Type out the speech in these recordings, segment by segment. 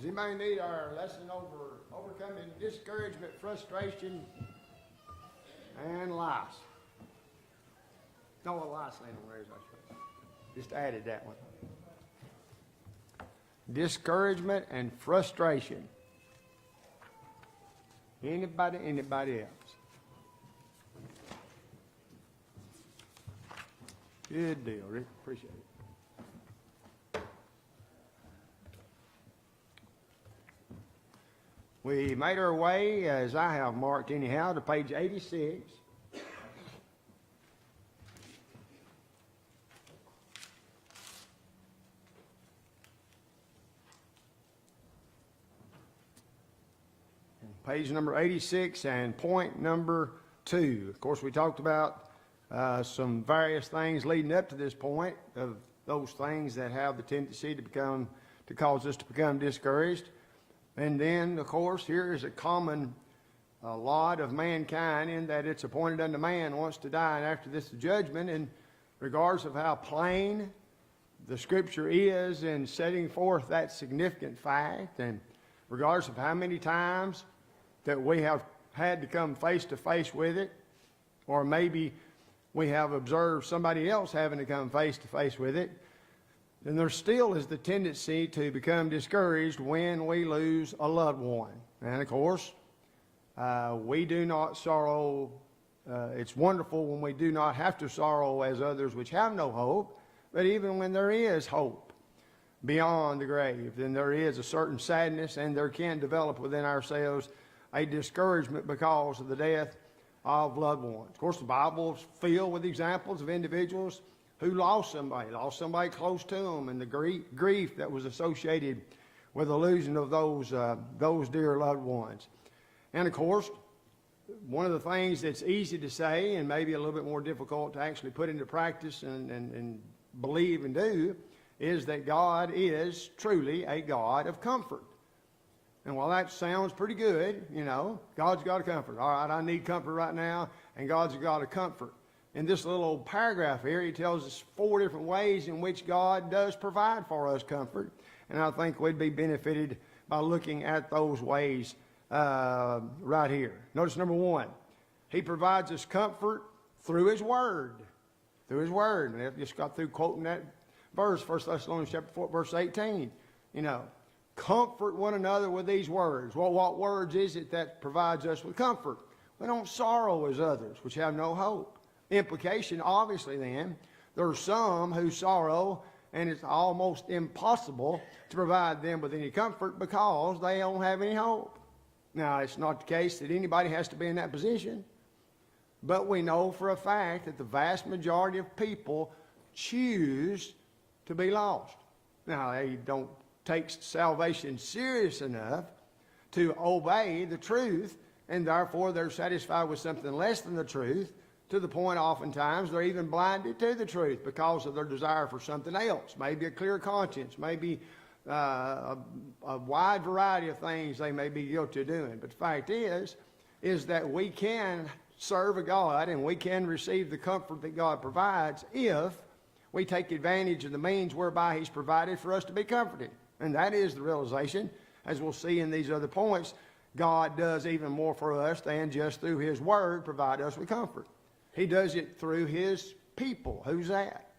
Does anybody need our lesson over overcoming discouragement, frustration, and lies? No, what lies saying on there is I just added that one. Discouragement and frustration. Anybody else? Good deal, Rick. Appreciate it. We made our way, as I have marked anyhow, to page 86. Page number 86 and point number 2. Of course, we talked about some various things leading up to this point of those things that have the tendency to cause us to become discouraged. And then, of course, here is a common lot of mankind in that it's appointed unto man once to die, and after this the judgment. In regards of how plain the Scripture is in setting forth that significant fact, and regardless of how many times that we have had to come face to face with it, or maybe we have observed somebody else having to come face to face with it, then there still is the tendency to become discouraged when we lose a loved one. And of course, we do not sorrow. It's wonderful when we do not have to sorrow as others which have no hope, but even when there is hope beyond the grave, then there is a certain sadness, and there can develop within ourselves a discouragement because of the death of loved ones. Of course, the Bible is filled with examples of individuals who lost somebody close to them, and the grief that was associated with the losing of those dear loved ones. And of course, one of the things that's easy to say and maybe a little bit more difficult to actually put into practice and believe and do is that God is truly a God of comfort. And while that sounds pretty good, you know, God's got a comfort. All right, I need comfort right now, and God's got a comfort. In this little old paragraph here, he tells us 4 different ways in which God does provide for us comfort. And I think we'd be benefited by looking at those ways right here. Notice number 1, he provides us comfort through his word. Through his word. And I just got through quoting that verse, 1 Thessalonians chapter 4, verse 18. You know, comfort one another with these words. Well, what words is it that provides us with comfort? We don't sorrow as others, which have no hope. Implication, obviously, then, there are some who sorrow, and it's almost impossible to provide them with any comfort because they don't have any hope. Now, it's not the case that anybody has to be in that position, but we know for a fact that the vast majority of people choose to be lost. Now, they don't take salvation serious enough to obey the truth, and therefore they're satisfied with something less than the truth, to the point oftentimes they're even blinded to the truth because of their desire for something else, maybe a clear conscience, maybe a wide variety of things they may be guilty of doing. But the fact is that we can serve a God and we can receive the comfort that God provides if we take advantage of the means whereby he's provided for us to be comforted. And that is the realization, as we'll see in these other points, God does even more for us than just through his word provide us with comfort. He does it through his people. Who's that?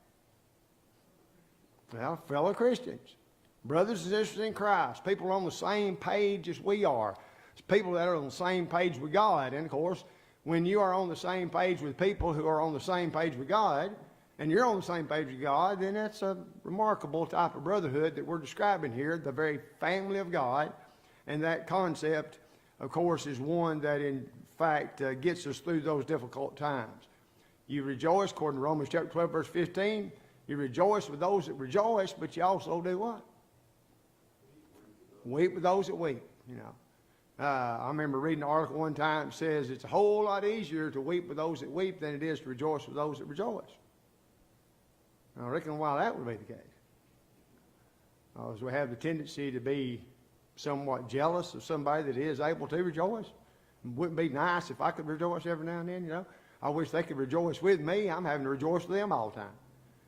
Well, fellow Christians, brothers and sisters in Christ, people on the same page as we are. It's people that are on the same page with God. And of course, when you are on the same page with people who are on the same page with God, and you're on the same page with God, then that's a remarkable type of brotherhood that we're describing here, the very family of God. And that concept, of course, is one that in fact gets us through those difficult times. You rejoice, according to Romans chapter 12, verse 15. You rejoice with those that rejoice, but you also do what? Weep with those that weep, you know. I remember reading an article one time that says it's a whole lot easier to weep with those that weep than it is to rejoice with those that rejoice. I reckon why that would be the case. Because we have the tendency to be somewhat jealous of somebody that is able to rejoice. It wouldn't be nice if I could rejoice every now and then, you know. I wish they could rejoice with me. I'm having to rejoice with them all the time.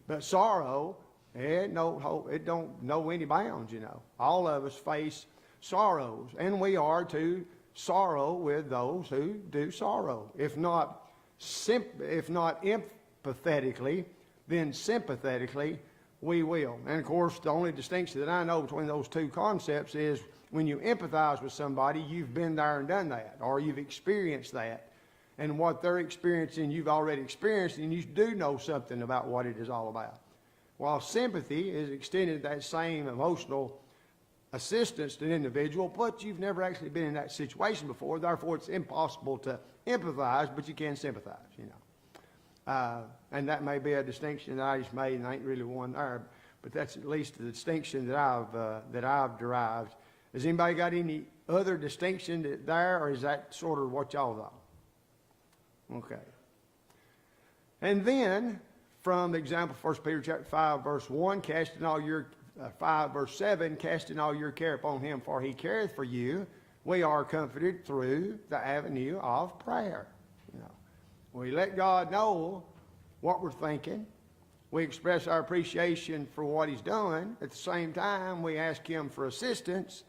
But sorrow, it don't know any bounds, you know. All of us face sorrows, and we are to sorrow with those who do sorrow. If not empathetically, then sympathetically we will. And of course, the only distinction that I know between those two concepts is when you empathize with somebody, you've been there and done that, or you've experienced that. And what they're experiencing, you've already experienced, and you do know something about what it is all about. While sympathy is extended that same emotional assistance to an individual, but you've never actually been in that situation before, therefore it's impossible to empathize, but you can sympathize, you know. And that may be a distinction that I just made, and I ain't really one there, but that's at least the distinction that I've derived. Has anybody got any other distinction there, or is that sort of what y'all thought? Okay. And then, from the example, 1 Peter chapter 5, verse 1, 5, verse 7, casting all your care upon him, for he careth for you. We are comforted through the avenue of prayer. You know, we let God know what we're thinking. We express our appreciation for what he's done. At the same time, we ask him for assistance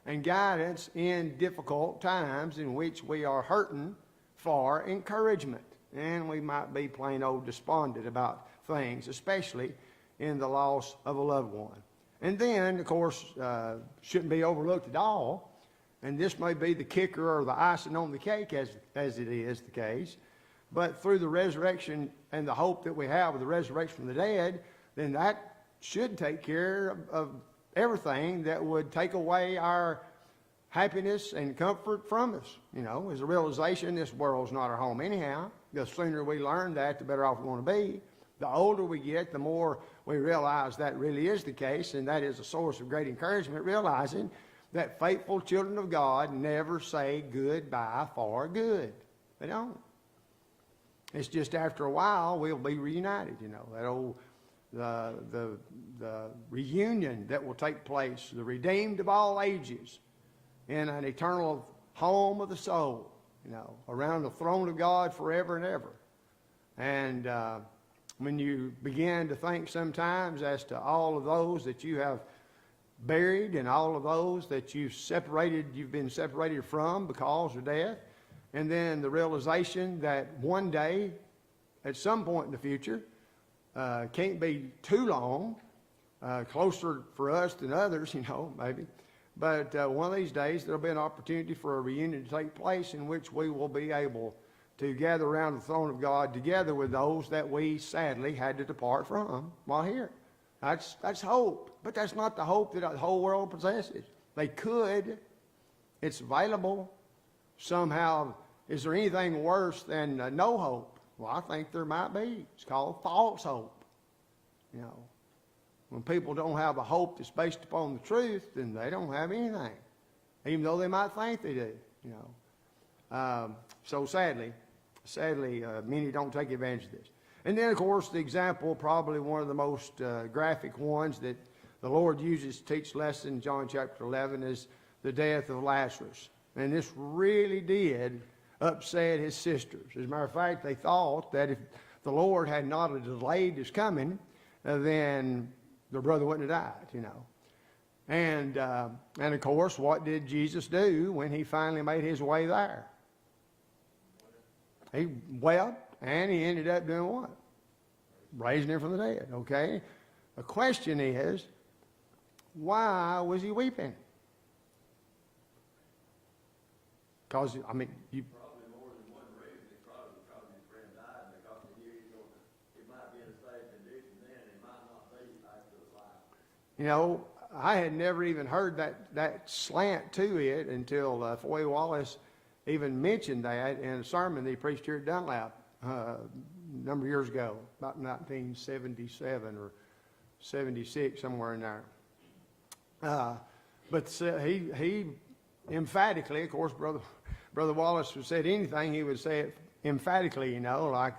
and guidance in difficult times in which we are hurting for encouragement. And we might be plain old despondent about things, especially in the loss of a loved one. And then, of course, shouldn't be overlooked at all, and this may be the kicker or the icing on the cake as it is the case, but through the resurrection and the hope that we have of the resurrection from the dead, then that should take care of everything that would take away our happiness and comfort from us. You know, is a realization this world's not our home anyhow. The sooner we learn that, the better off we want to be. The older we get, the more we realize that really is the case, and that is a source of great encouragement, realizing that faithful children of God never say goodbye for good. They don't. It's just after a while we'll be reunited, you know. That old the reunion that will take place, the redeemed of all ages, in an eternal home of the soul, you know, around the throne of God forever and ever. And when you begin to think sometimes as to all of those that you have buried and all of those that you've been separated from because of death, and then the realization that one day, at some point in the future, can't be too long, closer for us than others, you know, maybe. But one of these days, there'll be an opportunity for a reunion to take place in which we will be able to gather around the throne of God together with those that we sadly had to depart from while here. That's hope, but that's not the hope that the whole world possesses. They could. It's available. Somehow, is there anything worse than no hope? Well, I think there might be. It's called false hope. You know, when people don't have a hope that's based upon the truth, then they don't have anything, even though they might think they do. You know, so sadly, many don't take advantage of this. And then, of course, the example, probably one of the most graphic ones that the Lord uses to teach lesson in John chapter 11 is the death of Lazarus. And this really did upset his sisters. As a matter of fact, they thought that if the Lord had not delayed his coming, then their brother wouldn't have died, you know. And of course, what did Jesus do when he finally made his way there? He wept, and he ended up doing what? Raising him from the dead, okay? The question is, why was he weeping? Because, I mean, probably more than one reason. It's probably because his friend died, because he knew he might be in a sad condition then, and he might not be back to his life. you know, I had never even heard that slant to it until Foy Wallace even mentioned that in a sermon that he preached here at Dunlap a number of years ago, about 1977 or 76, somewhere in there. But he emphatically, of course, Brother Wallace would said anything, he would say it emphatically, you know, like,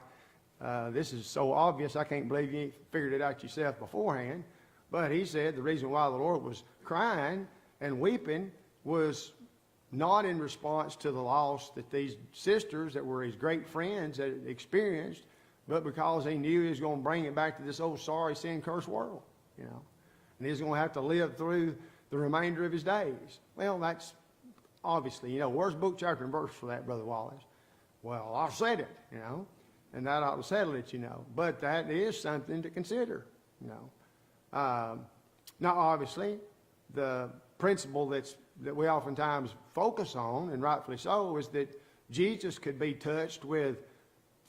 this is so obvious, I can't believe you ain't figured it out yourself beforehand. But he said the reason why the Lord was crying and weeping was not in response to the loss that these sisters that were his great friends had experienced, but because he knew he was going to bring it back to this old sorry, sin-cursed world, you know. And he was going to have to live through the remainder of his days. Well, that's obviously, where's book, chapter, and verse for that, Brother Wallace? Well, I said it, and that ought to settle it, But that is something to consider, Now, obviously, the principle that we oftentimes focus on, and rightfully so, is that Jesus could be touched with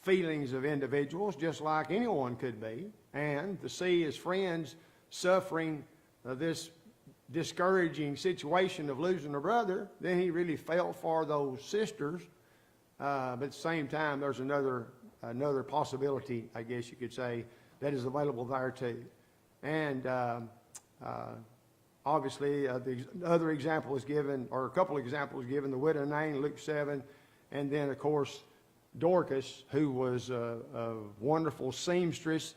feelings of individuals just like anyone could be, and to see his friends suffering this discouraging situation of losing a brother, then he really felt for those sisters. But at the same time, there's another possibility, I guess you could say, that is available there too. And obviously, the other example is given, or a couple of examples given, the widow Nain, Luke 7, and then, of course, Dorcas, who was a wonderful seamstress,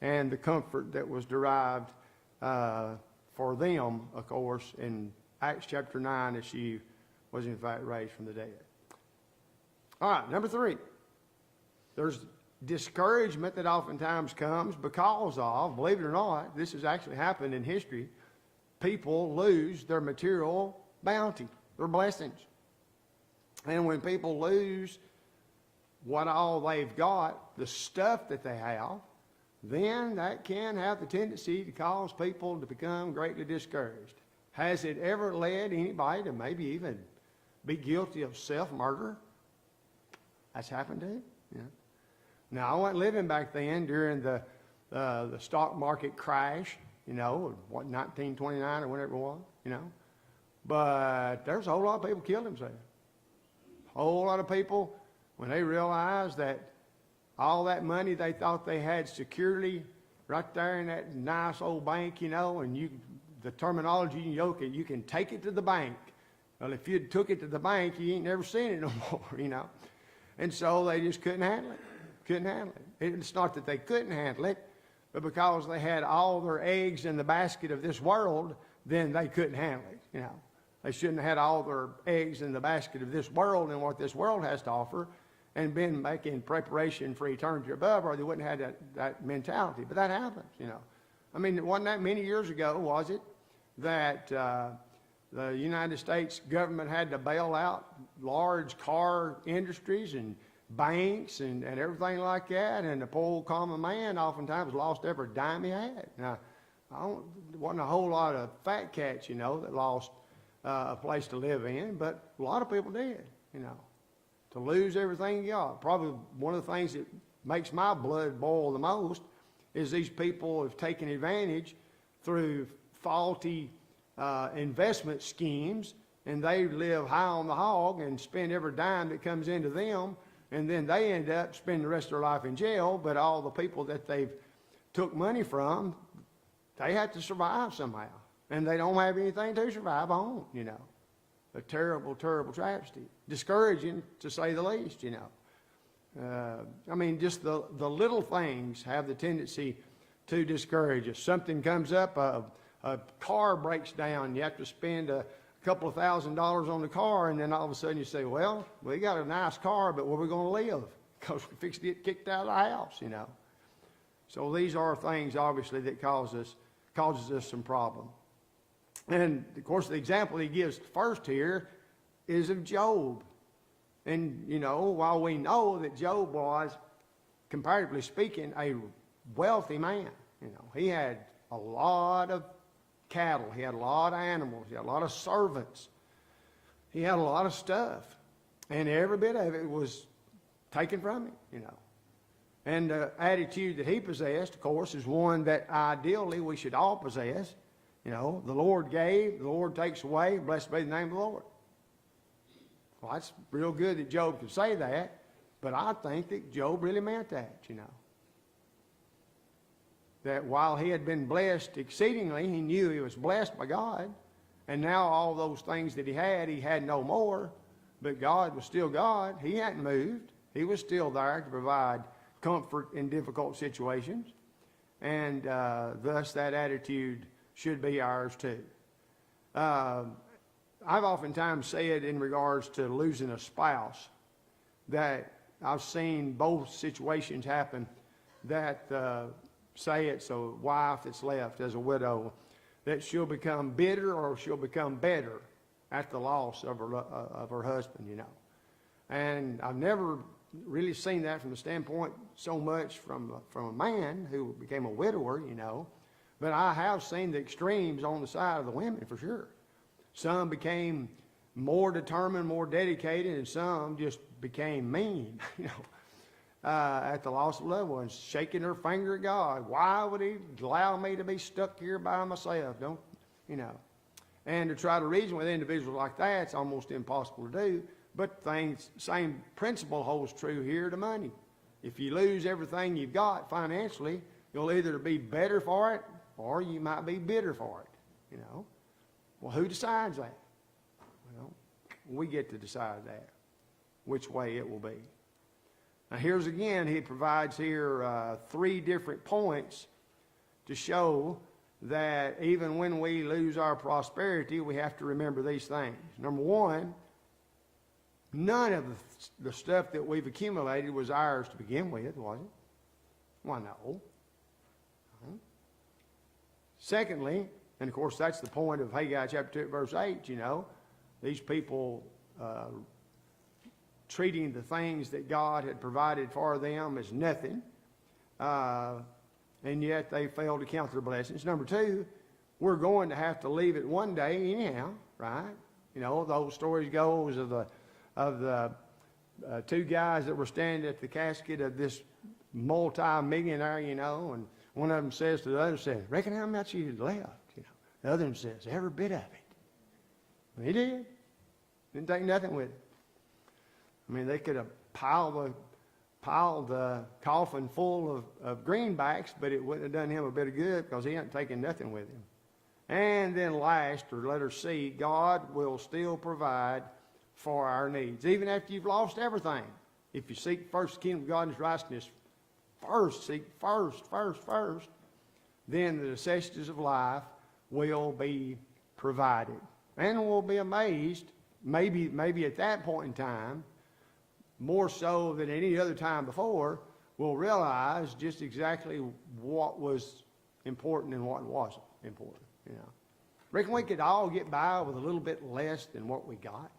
and the comfort that was derived for them, of course, in Acts chapter 9, as she was in fact raised from the dead. All right, number 3. There's discouragement that oftentimes comes because of, believe it or not, this has actually happened in history, people lose their material bounty, their blessings. And when people lose what all they've got, the stuff that they have, then that can have the tendency to cause people to become greatly discouraged. Has it ever led anybody to maybe even be guilty of self-murder? That's happened to you. Yeah. Now, I wasn't living back then during the stock market crash, what, 1929 or whatever it was, But there's a whole lot of people killed themselves. A whole lot of people, when they realized that all that money they thought they had securely right there in that nice old bank, and the terminology, you can take it to the bank. Well, if you'd took it to the bank, you ain't never seen it no more, And so they just couldn't handle it. It's not that they couldn't handle it, but because they had all their eggs in the basket of this world, then they couldn't handle it, They shouldn't have had all their eggs in the basket of this world and what this world has to offer and been making preparation for eternity above, or they wouldn't have had that mentality. But that happens, I mean, it wasn't that many years ago, was it, that the United States government had to bail out large car industries and banks and everything like that, and the poor old common man oftentimes lost every dime he had. Now, there wasn't a whole lot of fat cats, that lost a place to live in, but a lot of people did, to lose everything you got. Probably one of the things that makes my blood boil the most is these people have taken advantage through faulty investment schemes, and they live high on the hog and spend every dime that comes into them, and then they end up spending the rest of their life in jail. But all the people that they've took money from, they have to survive somehow, and they don't have anything to survive on, A terrible, terrible travesty. Discouraging, to say the least, I mean, just the little things have the tendency to discourage us. Something comes up, a car breaks down, you have to spend a couple of $1,000s on the car, and then all of a sudden you say, well, we got a nice car, but where are we going to live? Because we fixed to get kicked out of the house, So these are things, obviously, that causes us some problem. And, of course, the example he gives first here is of Job. And, while we know that Job was, comparatively speaking, a wealthy man, he had a lot of cattle, he had a lot of animals, he had a lot of servants, he had a lot of stuff, and every bit of it was taken from him, And the attitude that he possessed, of course, is one that ideally we should all possess. The Lord gave, the Lord takes away, blessed be the name of the Lord. Well, that's real good that Job could say that, but I think that Job really meant that, That while he had been blessed exceedingly, he knew he was blessed by God, and now all those things that he had no more, but God was still God. He hadn't moved. He was still there to provide comfort in difficult situations, and thus that attitude should be ours too. I've oftentimes said in regards to losing a spouse that I've seen both situations happen, that say it's a wife that's left as a widow, that she'll become bitter or she'll become better at the loss of her husband, you know. And I've never really seen that from the standpoint so much from a man who became a widower, you know. But I have seen the extremes on the side of the women for sure. Some became more determined, more dedicated, and some just became mean, you know, at the loss of loved ones, shaking their finger at God. Why would he allow me to be stuck here by myself? Don't, you know. And to try to reason with individuals like that, it's almost impossible to do. But same principle holds true here to money. If you lose everything you've got financially, you'll either be better for it or you might be bitter for it, you know. Well, who decides that? Well, we get to decide that, which way it will be. Now, here's again, he provides here 3 different points to show that even when we lose our prosperity, we have to remember these things. Number 1, none of the stuff that we've accumulated was ours to begin with, was it? Why, no. Secondly, and of course that's the point of Haggai chapter 2 verse 8, you know, these people treating the things that God had provided for them as nothing, and yet they failed to count their blessings. Number 2, we're going to have to leave it one day anyhow, right? You know, the old stories goes of the 2 guys that were standing at the casket of this multi-millionaire, you know, and one of them says to the other, reckon how much you left, you know. The other one says, every bit of it. And he did. Didn't take nothing with it. I mean, they could have piled the coffin full of greenbacks, but it wouldn't have done him a bit of good because he hadn't taken nothing with him. And then last, or letter C, God will still provide for our needs, even after you've lost everything. If you seek first the kingdom of God and His righteousness, seek first, then the necessities of life will be provided. And we'll be amazed, maybe at that point in time, more so than any other time before, we'll realize just exactly what was important and what wasn't important, you know. Reckon we could all get by with a little bit less than what we got?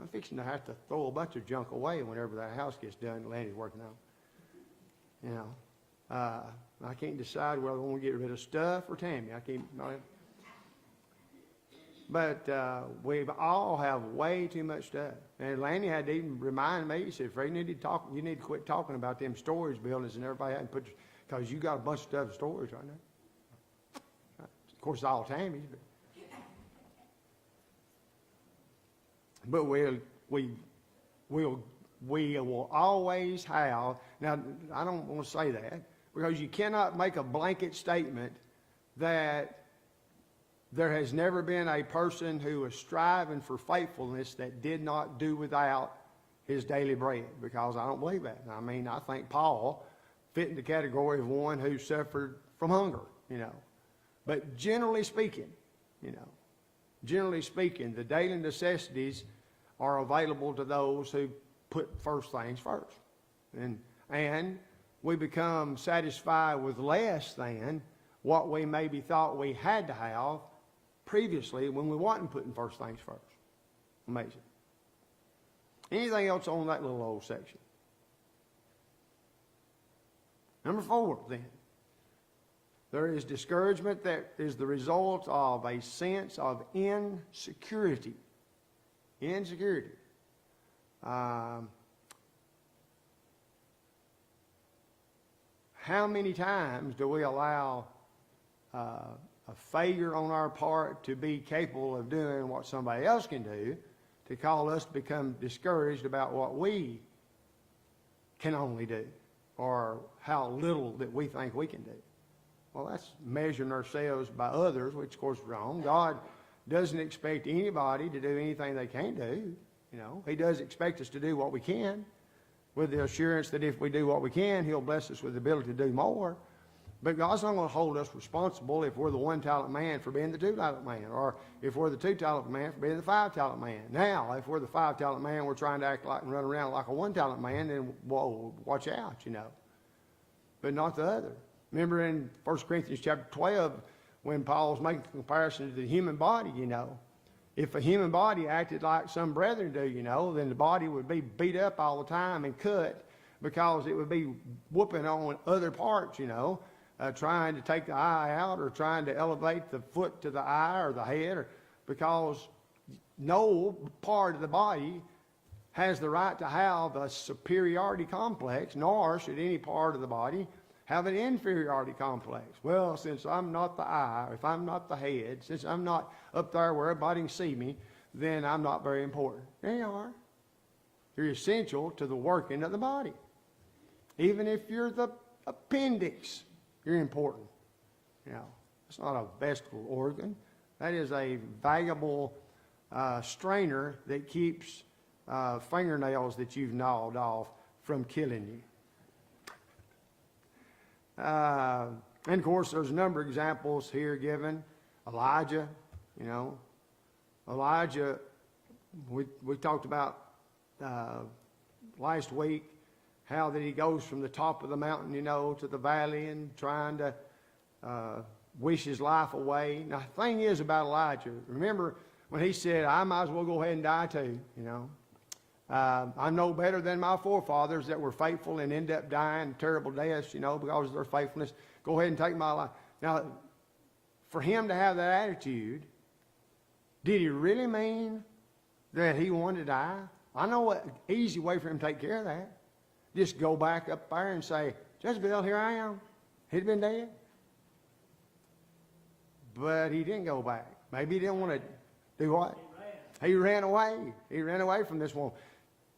I'm fixing to have to throw a bunch of junk away whenever that house gets done Lanny's working on. You know, I can't decide whether I want to get rid of stuff or Tammy. But we all have way too much stuff. And Lanny had to even remind me, he said, Fred, you need to quit talking about them storage buildings and everybody had to put, because you got a bunch of stuff in storage right now. Of course, it's all Tammy's. But we will always have, now I don't want to say that, because you cannot make a blanket statement that there has never been a person who was striving for faithfulness that did not do without his daily bread, because I don't believe that. I mean, I think Paul fit in the category of one who suffered from hunger, you know. But generally speaking, the daily necessities are available to those who put first things first. And we become satisfied with less than what we maybe thought we had to have previously when we wasn't putting first things first. Amazing. Anything else on that little old section? Number 4, then. There is discouragement that is the result of a sense of insecurity. Insecurity. How many times do we allow a failure on our part to be capable of doing what somebody else can do to call us to become discouraged about what we can only do, or how little that we think we can do? Well, that's measuring ourselves by others, which of course is wrong. God doesn't expect anybody to do anything they can't do. You know, He does expect us to do what we can, with the assurance that if we do what we can, He'll bless us with the ability to do more. But God's not going to hold us responsible if we're the 1-talent man for being the 2-talent man, or if we're the 2-talent man for being the 5-talent man. Now, if we're the 5-talent man, we're trying to act like and run around like a 1-talent man, then whoa, watch out, you know. But not the other. Remember in 1 Corinthians chapter 12, when Paul's making a comparison to the human body, you know. If a human body acted like some brethren do, you know, then the body would be beat up all the time and cut because it would be whooping on other parts, you know, trying to take the eye out or trying to elevate the foot to the eye or the head, because no part of the body has the right to have a superiority complex, nor should any part of the body have an inferiority complex. Well, since I'm not the eye, if I'm not the head, since I'm not up there where everybody can see me, then I'm not very important. There you are. You're essential to the working of the body. Even if you're the appendix, you're important. You know, it's not a vesical organ. That is a valuable strainer that keeps fingernails that you've gnawed off from killing you. And of course, there's a number of examples here given. Elijah, you know. Elijah, we talked about last week how that he goes from the top of the mountain, you know, to the valley and trying to wish his life away. Now, the thing is about Elijah, remember when he said, I might as well go ahead and die too, you know. I'm no better than my forefathers that were faithful and end up dying terrible deaths, you know, because of their faithfulness. Go ahead and take my life. Now, for him to have that attitude, did he really mean that he wanted to die? I know an easy way for him to take care of that. Just go back up there and say, Jezebel, here I am. He'd been dead. But he didn't go back. Maybe he didn't want to do what? He ran away. He ran away from this woman.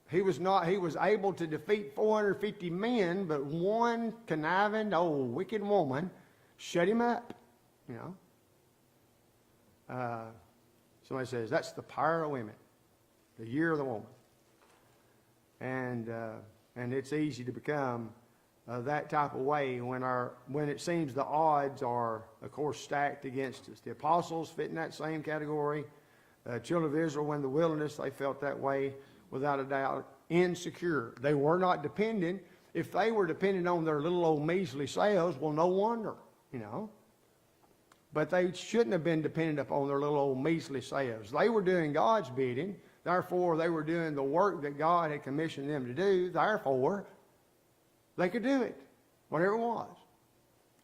He was able to defeat 450 men, but one conniving old wicked woman shut him up. You know. Somebody says that's the power of women, the year of the woman, and it's easy to become that type of way when it seems the odds are, of course, stacked against us. The apostles fit in that same category. Children of Israel, when in the wilderness, they felt that way, without a doubt, insecure. They were not dependent. If they were dependent on their little old measly selves, well, no wonder, you know. But they shouldn't have been dependent upon their little old measly selves. They were doing God's bidding. Therefore, they were doing the work that God had commissioned them to do. Therefore, they could do it, whatever it was.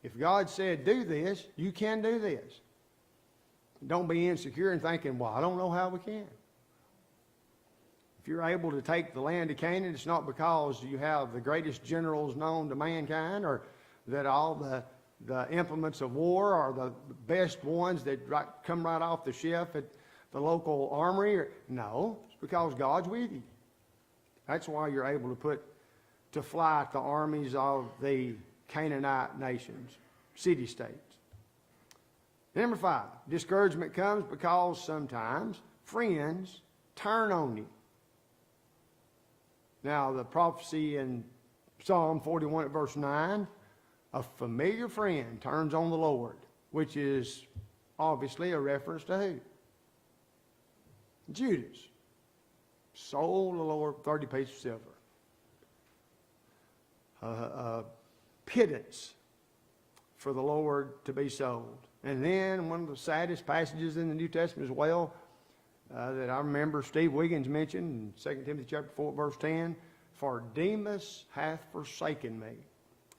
If God said, do this, you can do this. Don't be insecure and thinking, well, I don't know how we can. If you're able to take the land of Canaan, it's not because you have the greatest generals known to mankind, or that all the implements of war are the best ones that come right off the shelf at the local armory. No, it's because God's with you. That's why you're able to put to flight the armies of the Canaanite nations, city-states. Number 5, discouragement comes because sometimes friends turn on you. Now, the prophecy in Psalm 41 at verse 9, a familiar friend turns on the Lord, which is obviously a reference to who? Judas. Sold the Lord 30 pieces of silver. Pittance for the Lord to be sold. And then one of the saddest passages in the New Testament as well, that I remember Steve Wiggins mentioned in 2 Timothy chapter 4, verse 10, for Demas hath forsaken me,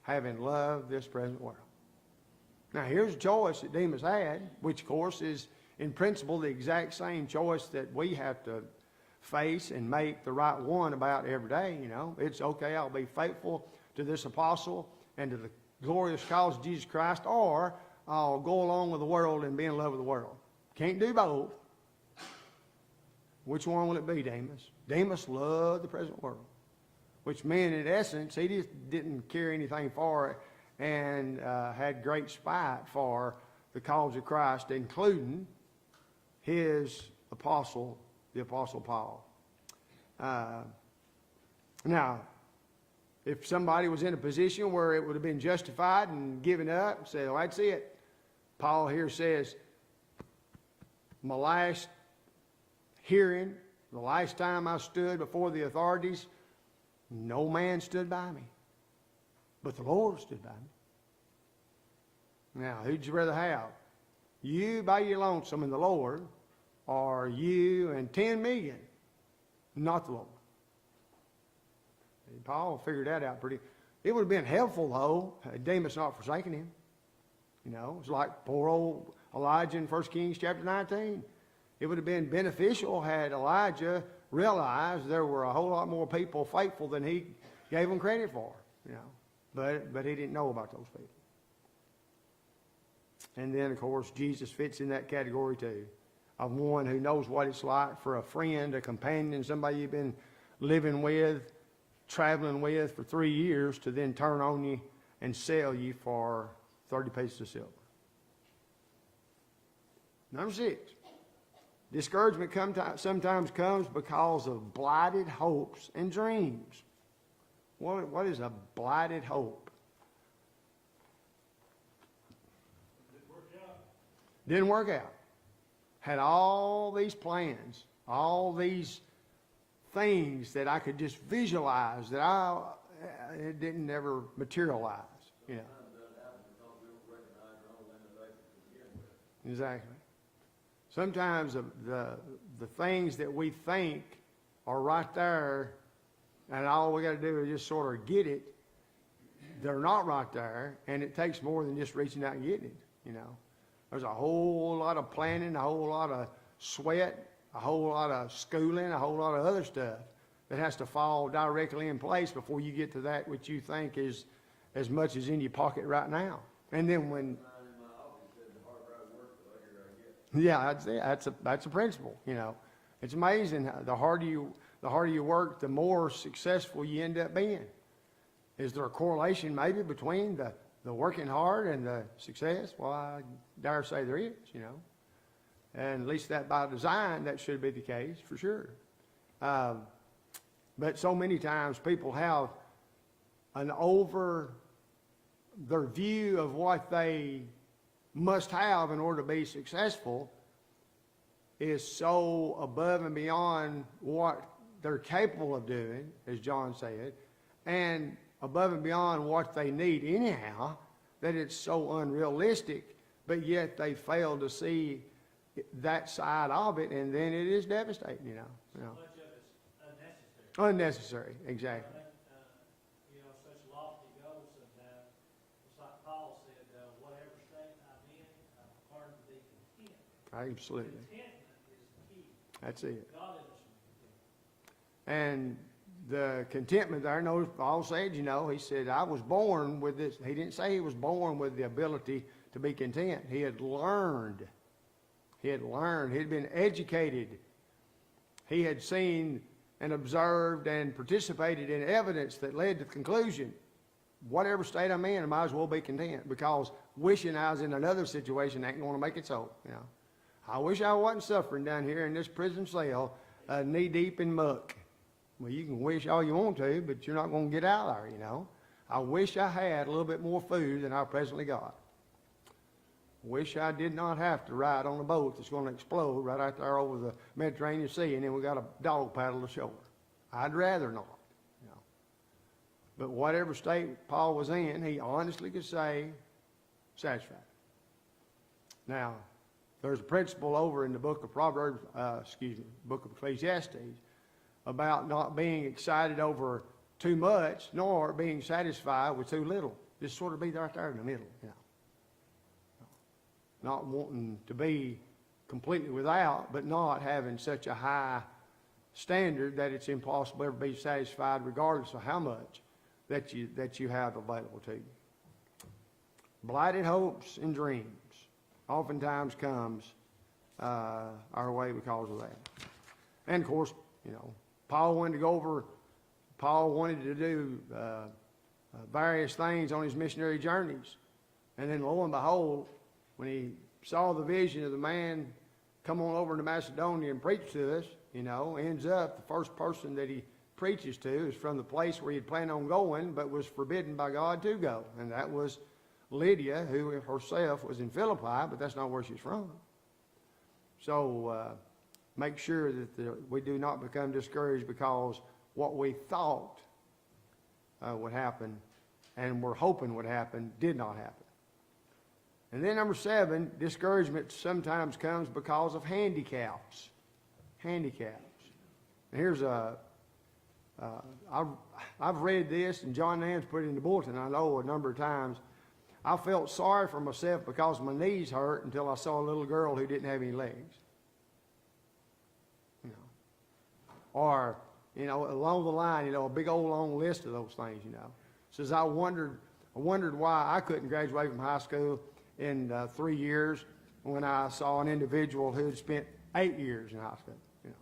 having loved this present world. Now here's a choice that Demas had, which of course is in principle the exact same choice that we have to face and make the right one about every day. You know, it's okay, I'll be faithful to this apostle and to the glorious cause of Jesus Christ, or I'll go along with the world and be in love with the world. Can't do both. Which one will it be, Demas? Demas loved the present world, which meant in essence he just didn't care anything for it and had great spite for the cause of Christ, including his apostle, the Apostle Paul. Now, if somebody was in a position where it would have been justified and given up and said, well, that's it. Paul here says, my last hearing, the last time I stood before the authorities, no man stood by me, but the Lord stood by me. Now, who'd you rather have? You by your lonesome in the Lord, or you and 10 million, not the Lord. And Paul figured that out pretty. It would have been helpful, though, had Demas not forsaken him. You know, it's like poor old Elijah in 1 Kings chapter 19. It would have been beneficial had Elijah realized there were a whole lot more people faithful than he gave them credit for. You know, but he didn't know about those people. And then, of course, Jesus fits in that category too, of one who knows what it's like for a friend, a companion, somebody you've been living with, traveling with for 3 years, to then turn on you and sell you for 30 pieces of silver. Number 6, discouragement sometimes comes because of blighted hopes and dreams. What is a blighted hope? Didn't work out. Had all these plans, all these things that I could just visualize that it didn't ever materialize. You know. Exactly. Sometimes the things that we think are right there, and all we got to do is just sort of get it. They're not right there, and it takes more than just reaching out and getting it. You know, there's a whole lot of planning, a whole lot of sweat, a whole lot of schooling, a whole lot of other stuff that has to fall directly in place before you get to that which you think is as much as in your pocket right now. And then when yeah, that's a principle. You know, it's amazing how the harder you work, the more successful you end up being. Is there a correlation maybe between the working hard and the success? Well, I dare say there is. You know, and at least that by design, that should be the case for sure. But so many times people have their view of what they must have in order to be successful is so above and beyond what they're capable of doing, as John said, and above and beyond what they need anyhow, that it's so unrealistic, but yet they fail to see that side of it, and then it is devastating, you know. Much of it's unnecessary. Unnecessary, exactly. Such lofty goals sometimes. It's like Paul said, whatever state I'm in, I've learned to be content. Absolutely. Contentment is the key. That's it. Godliness and contentment. And the contentment there, no, Paul said, you know, he said, I was born with this. He didn't say he was born with the ability to be content. He had learned. He had been educated. He had seen and observed and participated in evidence that led to the conclusion, whatever state I'm in, I might as well be content, because wishing I was in another situation ain't going to make it so. You know, I wish I wasn't suffering down here in this prison cell, knee deep in muck. Well, you can wish all you want to, but you're not going to get out of there. You know, I wish I had a little bit more food than I presently got. Wish I did not have to ride on a boat that's going to explode right out there over the Mediterranean Sea, and then we got a dog paddle ashore. I'd rather not, you know. But whatever state Paul was in, he honestly could say, satisfied. Now, there's a principle over in the book of book of Ecclesiastes, about not being excited over too much, nor being satisfied with too little. Just sort of be right there in the middle, you know. Not wanting to be completely without, but not having such a high standard that it's impossible to ever be satisfied regardless of how much that you have available to you. Blighted hopes and dreams oftentimes comes our way because of that. And of course, you know, Paul wanted to do various things on his missionary journeys. And then lo and behold, when he saw the vision of the man come on over to Macedonia and preach to us, you know, ends up the first person that he preaches to is from the place where he had planned on going, but was forbidden by God to go. And that was Lydia, who herself was in Philippi, but that's not where she's from. So make sure that we do not become discouraged because what we thought would happen and were hoping would happen did not happen. And then number 7, discouragement sometimes comes because of handicaps. Handicaps. And here's I've read this, and John Nance put it in the bulletin, I know, a number of times. I felt sorry for myself because my knees hurt until I saw a little girl who didn't have any legs. You know. Or, you know, along the line, you know, a big old long list of those things, you know. Says I wondered why I couldn't graduate from high school in 3 years when I saw an individual who had spent 8 years in high school, you know.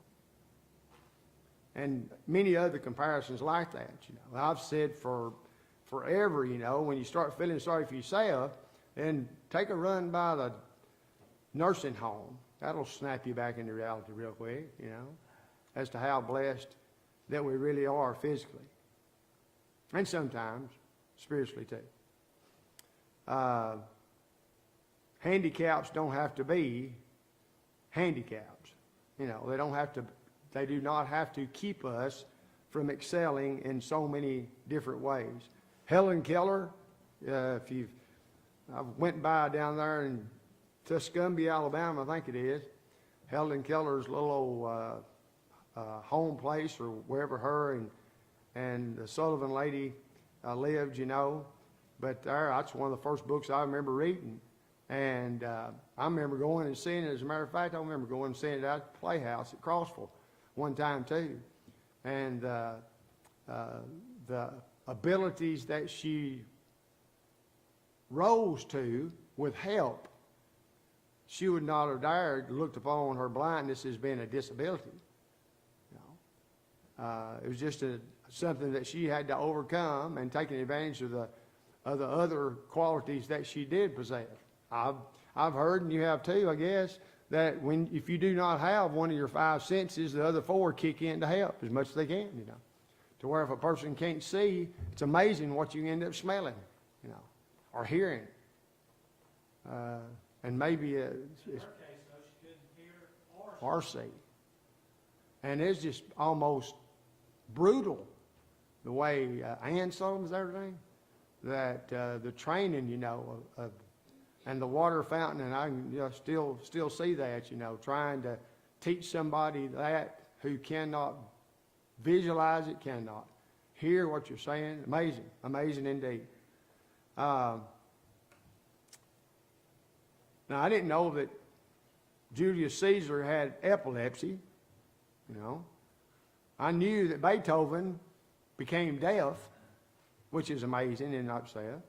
And many other comparisons like that, you know. I've said forever, you know, when you start feeling sorry for yourself, then take a run by the nursing home. That'll snap you back into reality real quick, you know, as to how blessed that we really are physically. And sometimes spiritually too. Handicaps don't have to be handicaps. You know, they do not have to keep us from excelling in so many different ways. Helen Keller, I went by down there in Tuscumbia, Alabama, I think it is. Helen Keller's little old home place, or wherever her and the Sullivan lady lived, you know. But that's one of the first books I remember reading. And I remember going and seeing it. As a matter of fact, I remember going and seeing it at the Playhouse at Crossville one time too. And the abilities that she rose to with help, she would not have dared looked upon her blindness as being a disability. You know? It was just something that she had to overcome, and taking advantage of the other qualities that she did possess. I've heard, and you have too, I guess, that if you do not have one of your 5 senses, the other 4 kick in to help as much as they can, you know. To where if a person can't see, it's amazing what you end up smelling, you know, or hearing. And maybe In her case, though, she couldn't hear or see. And it's just almost brutal the way Ann Sullivan's everything, that the training, you know, and the water fountain, and I can still see that, you know, trying to teach somebody that who cannot visualize it, cannot hear what you're saying. Amazing, amazing indeed. Now, I didn't know that Julius Caesar had epilepsy, you know. I knew that Beethoven became deaf, which is amazing in itself.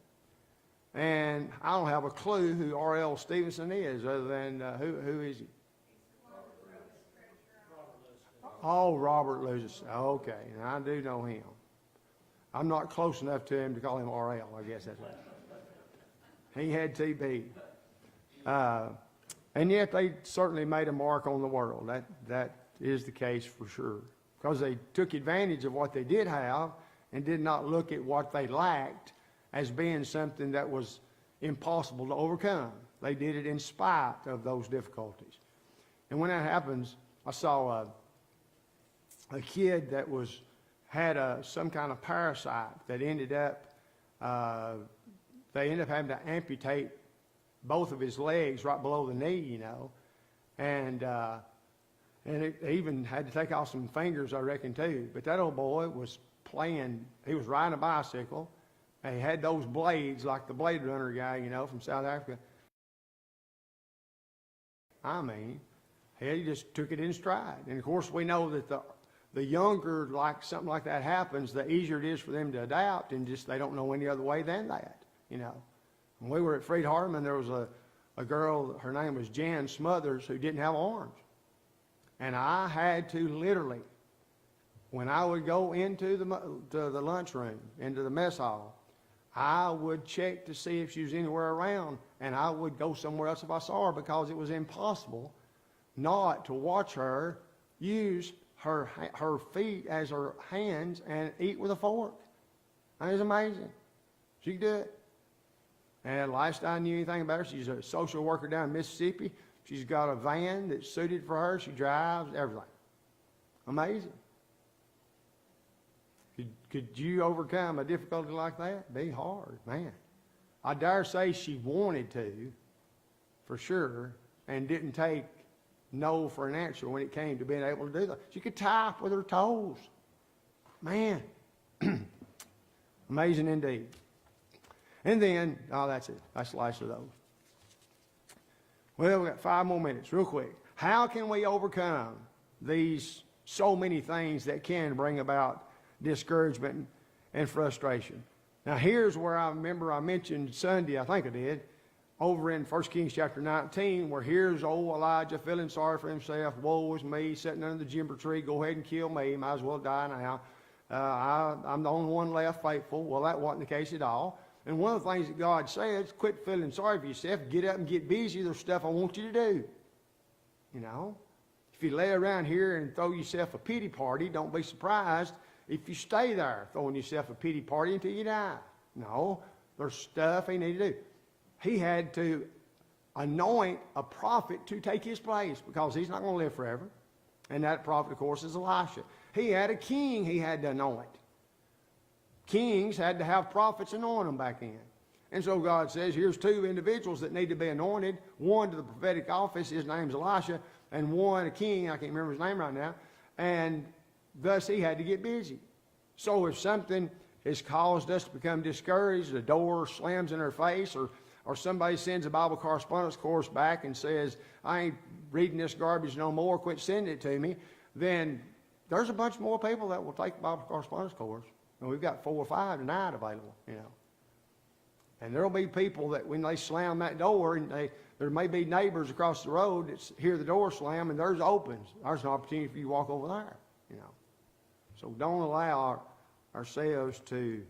And I don't have a clue who R.L. Stevenson is, other than who is he? Oh, Robert Lewis. Okay, now I do know him. I'm not close enough to him to call him R.L., I guess that's right. He had TB. And yet they certainly made a mark on the world. That is the case for sure. Because they took advantage of what they did have and did not look at what they lacked as being something that was impossible to overcome. They did it in spite of those difficulties. And when that happens, I saw a kid that had some kind of parasite that ended up, they ended up having to amputate both of his legs right below the knee, you know. And it even had to take off some fingers, I reckon, too. But that old boy was playing, he was riding a bicycle, and he had those blades like the Blade Runner guy, you know, from South Africa. I mean, he just took it in stride. And of course, we know that the younger, like something like that happens, the easier it is for them to adapt, and just they don't know any other way than that, you know. When we were at Freed Hardeman, there was a girl, her name was Jan Smothers, who didn't have arms. And I had to literally, when I would go into the lunchroom, into the mess hall, I would check to see if she was anywhere around, and I would go somewhere else if I saw her, because it was impossible not to watch her use her feet as her hands and eat with a fork. It was amazing. She could do it. And last I knew anything about her, she's a social worker down in Mississippi. She's got a van that's suited for her. She drives, everything. Amazing. Could you overcome a difficulty like that? It'd be hard, man. I dare say she wanted to, for sure, and didn't take no for an answer when it came to being able to do that. She could type with her toes. Man, amazing indeed. And then, oh, that's it. That's the last of those. Well, we've got 5 more minutes, real quick. How can we overcome these so many things that can bring about discouragement and frustration? Now, here's where I remember I mentioned Sunday, I think I did, over in 1 Kings chapter 19, where here's old Elijah feeling sorry for himself. Woe is me, sitting under the juniper tree. Go ahead and kill me. Might as well die now. I'm the only one left faithful. Well, that wasn't the case at all. And one of the things that God says, quit feeling sorry for yourself. Get up and get busy. There's stuff I want you to do. You know? If you lay around here and throw yourself a pity party, don't be surprised if you stay there throwing yourself a pity party until you die. No, there's stuff he needed to do. He had to anoint a prophet to take his place because he's not going to live forever. And that prophet, of course, is Elisha. He had a king he had to anoint. Kings had to have prophets anoint them back then. And so God says, here's 2 individuals that need to be anointed. One to the prophetic office, his name's Elisha, and one a king, I can't remember his name right now. And thus he had to get busy. So if something has caused us to become discouraged, a door slams in our face, or somebody sends a Bible correspondence course back and says, I ain't reading this garbage no more, quit sending it to me, then there's a bunch more people that will take the Bible correspondence course. And we've got 4 or 5 tonight available, you know. And there'll be people that when they slam that door, and there may be neighbors across the road that hear the door slam and theirs opens. There's an opportunity for you to walk over there, you know. So don't allow ourselves to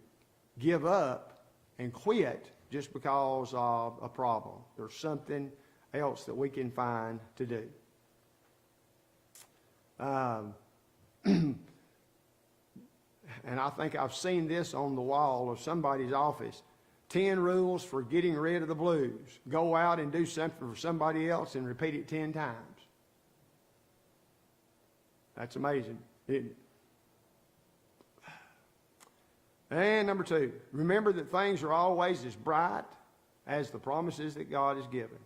give up and quit just because of a problem. There's something else that we can find to do. And I think I've seen this on the wall of somebody's office. 10 rules for getting rid of the blues. Go out and do something for somebody else and repeat it 10 times. That's amazing, isn't it? And number 2, remember that things are always as bright as the promises that God has given.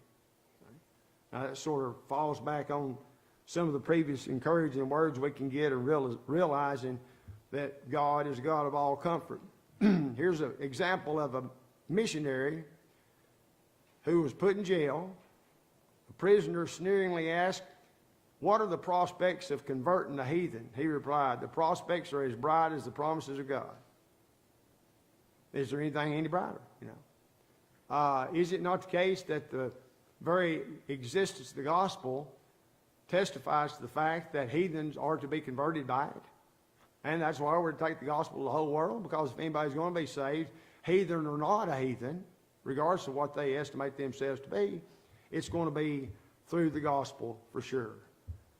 Now that sort of falls back on some of the previous encouraging words we can get, and realizing that God is God of all comfort. Here's an example of a missionary who was put in jail. The prisoner sneeringly asked, "What are the prospects of converting a heathen?" He replied, "The prospects are as bright as the promises of God." Is there anything any brighter? You know, is it not the case that the very existence of the gospel testifies to the fact that heathens are to be converted by it? And that's why we're to take the gospel to the whole world, because if anybody's going to be saved, heathen or not a heathen, regardless of what they estimate themselves to be, it's going to be through the gospel for sure.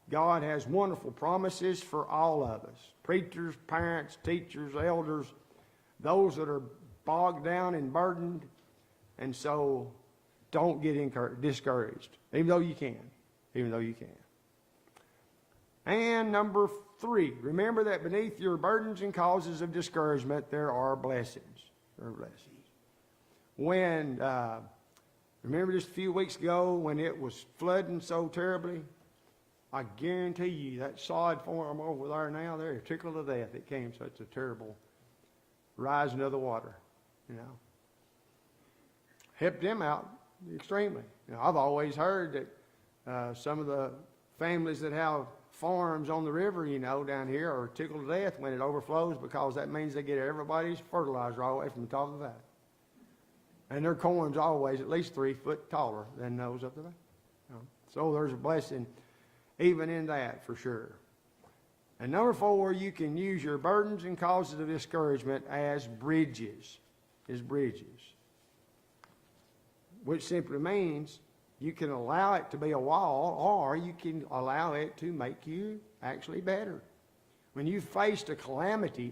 God has wonderful promises for all of us. Preachers, parents, teachers, elders, those that are bogged down and burdened. And so don't get discouraged, even though you can. Even though you can. And number 3, remember that beneath your burdens and causes of discouragement, there are blessings. There are blessings. When, remember just a few weeks ago when it was flooding so terribly? I guarantee you that sod farm over there now, they're tickled to death. It came such a terrible rising of the water, you know. Helped them out extremely. You know, I've always heard that some of the families that have farms on the river, you know, down here are tickled to death when it overflows, because that means they get everybody's fertilizer all the way from the top of the valley. And their corn's always at least 3 foot taller than those up there. You know. So there's a blessing even in that for sure. And number 4, you can use your burdens and causes of discouragement as bridges. As bridges. Which simply means you can allow it to be a wall, or you can allow it to make you actually better. When you faced a calamity,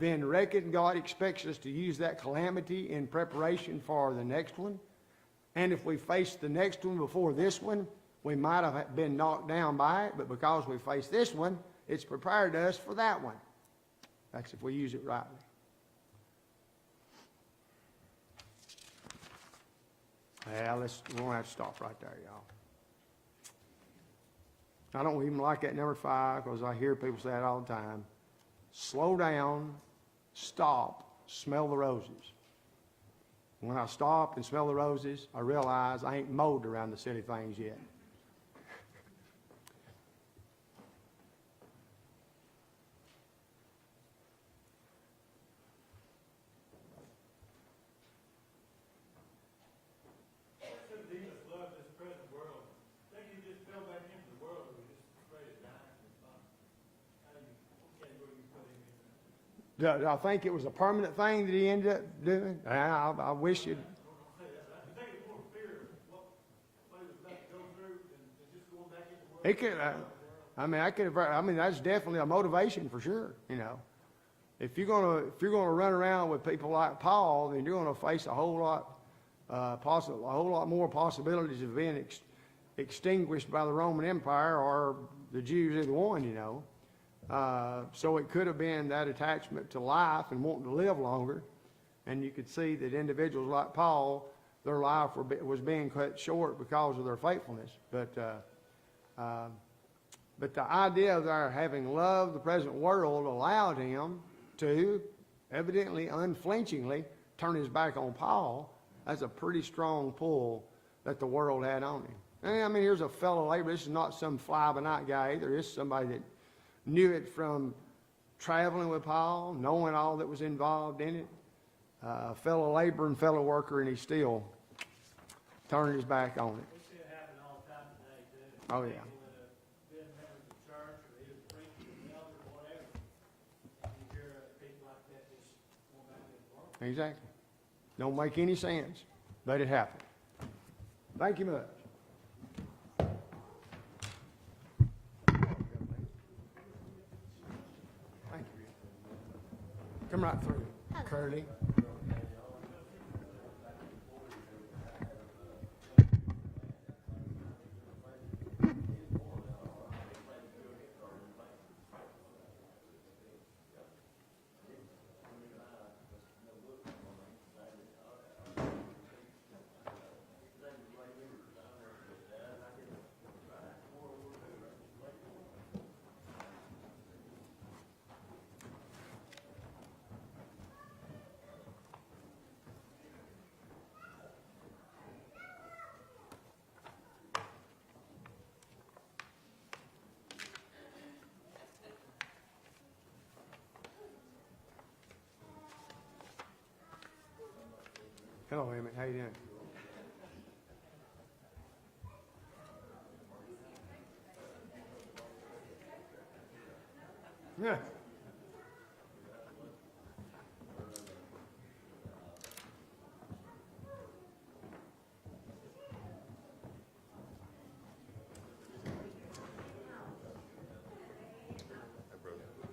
then reckon God expects us to use that calamity in preparation for the next one. And if we face the next one before this one, we might have been knocked down by it, but because we face this one, it's prepared us for that one. That's if we use it rightly. Yeah, we're gonna have to stop right there, y'all. I don't even like that number 5, because I hear people say it all the time. Slow down, stop, smell the roses. When I stop and smell the roses, I realize I ain't mowed around the silly things yet. Should Jesus love this present world? Think you just fell back into the world, or just afraid of dying and fun? How do you, what category you put him in? Do I think it was a permanent thing that he ended up doing? I wish it. I think it's more fear of what he was about to go through than just going back into the world. It could. I mean, that's definitely a motivation for sure. You know, if you're gonna run around with people like Paul, then you're gonna face a whole lot more possibilities of being extinguished by the Roman Empire or the Jews, either one. You know, so it could have been that attachment to life and wanting to live longer, and you could see that individuals like Paul, their life was being cut short because of their faithfulness, But the idea of their having loved the present world allowed him to, evidently unflinchingly, turn his back on Paul. That's a pretty strong pull that the world had on him. And, I mean, here's a fellow laborer. This is not some fly-by-night guy either. This is somebody that knew it from traveling with Paul, knowing all that was involved in it. Fellow laborer and fellow worker, and he still turned his back on it. We see it happen all the time today, too. Oh, yeah. People that have been members of church, or either preachers, or elders, or whatever. And you hear people like that just going back into the world. Exactly. Don't make any sense, but it happened. Thank you much. Thank you. Come right through, Curly. Hello, Emmett. How you doing? Yeah.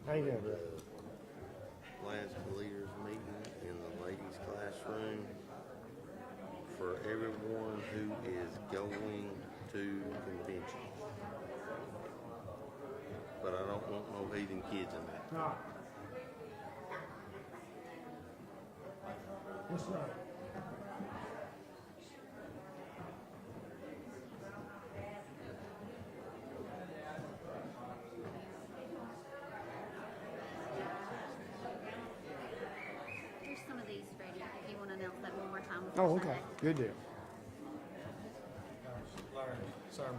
How you doing, brother? Last leaders meeting in the ladies' classroom for everyone who is going to convention. But I don't want no heathen kids in that. No. Yes, sir. Here's some of these, Brady, if you want to announce that one more time. Oh, okay. Good deal. Larry, sorry.